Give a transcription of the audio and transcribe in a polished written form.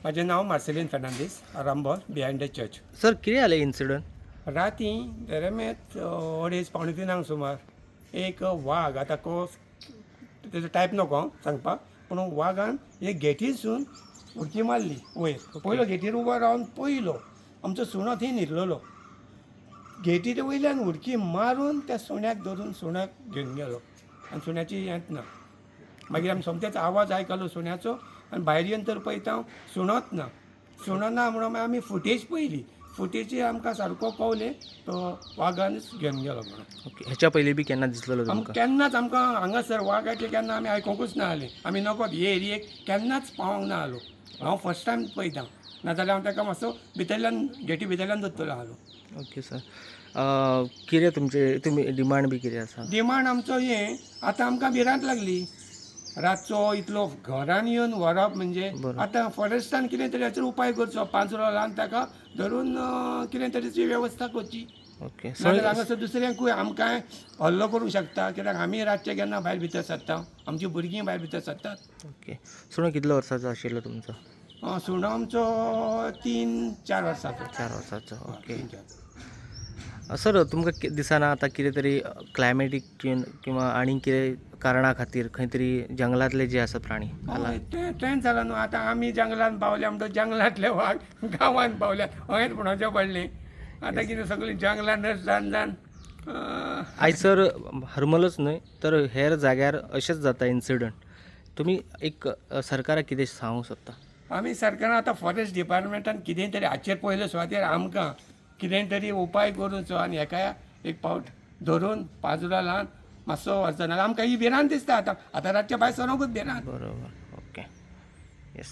माझें नांव मार्सेलीन फेर्नांदीस, रामबॉल behind the church. Sir कितें जालें इन्सिडंट? राती देरेमेत अडेज पावणे तिनांक सुमार एक वाघ, आतां तेजो टायप नको सांगपाक, पूण वाघान एक गेटीसून उडकी मारली वयर. पयलो गेटीर उबो रावन पयलो आमचो सुणो थंय न्हिदलेलो. गेटीच्या वयल्यान उडकी मारून त्या सुण्याक धरून सुण्याक घेवन गेलो आनी सुण्याची हेंच ना. मागीर आमी सोमतेच आवाज आयकलो सुण्याचो आनी भायर येवन तर पळयता सुणोच ना. सुणो ना म्हणून आमी फुटेज पयली. फुटेजी आमकां सारको कळलें तो वाघानच घेवन गेलो म्हणून. ओके, हेच्या पयलीं बी केन्ना दिसलेलो तुमकां? केन्नाच आमकां हांगासर वाघाचें केन्ना आमी आयकोंकूच ना जालें. आमी नकळत हे एरियेक केन्नाच पावोंक ना जालो. हांव फर्स्ट टायम पळयतां, नाजाल्यार हांव ताका मातसो भितरल्यान गेटी भितरल्यान धरतलो आसलो. ओके सर, कितें तुमी डिमांड बी कितें आसा? डिमांड आमचो हें आतां आमकां भिरांत लागली. रातचो इतलो घरान येवन व्हरप म्हणजे आतां फॉरेस्टान कितें तरी हाचेर उपाय करचो. पांचरो लावन ताका धरून कितें तरीची वेवस्था करची. ओके, नाजाल्यार हांगासर दुसऱ्यांकूय आमकां हल्लो करूंक शकता, कित्याक आमी रातचे केन्ना भायर भितर सरता, आमची भुरगीं भायर भितर सरतात. ओके, सुणो कितल्या वर्साचो आशिल्लो तुमचो? सुणो आमचो 3-4 वर्सांचो. 4 वर्साचो. ओके 3-4. सर, तुमकां दिसना आतां कितें तरी क्लायमॅटीक चेंज किंवा आनी कितें कारणां खातीर खंय तरी जंगलांतले जे आसा प्राणी हय, तेंच जालां न्हू. आतां आमी जंगलांत पावल्या म्हणटच जंगलांतले वाघ गांवांत पावल्यात. हयच म्हणोचें पडलें. आतां कितें सगळीं जंगलांतच जावन आयसर हरमलच न्हय तर हेर जाग्यार अशेंच जाता इन्सिडंट. तुमी एक सरकाराक कितें सांगूंक सोदता? आमी सरकारान आतां फॉरेस्ट डिपार्टमेंटान कितेंय तरी हाचेर पयले सुवातेर आमकां कितेंय तरी उपाय करूचो आनी हेका एक पावट धरून पांजरो लावन मातसो वचना. आमकां ही भिरांत दिसता. आतां रातच्या भायर सरोंकूच भिरांत. बरोबर. Okay, yes.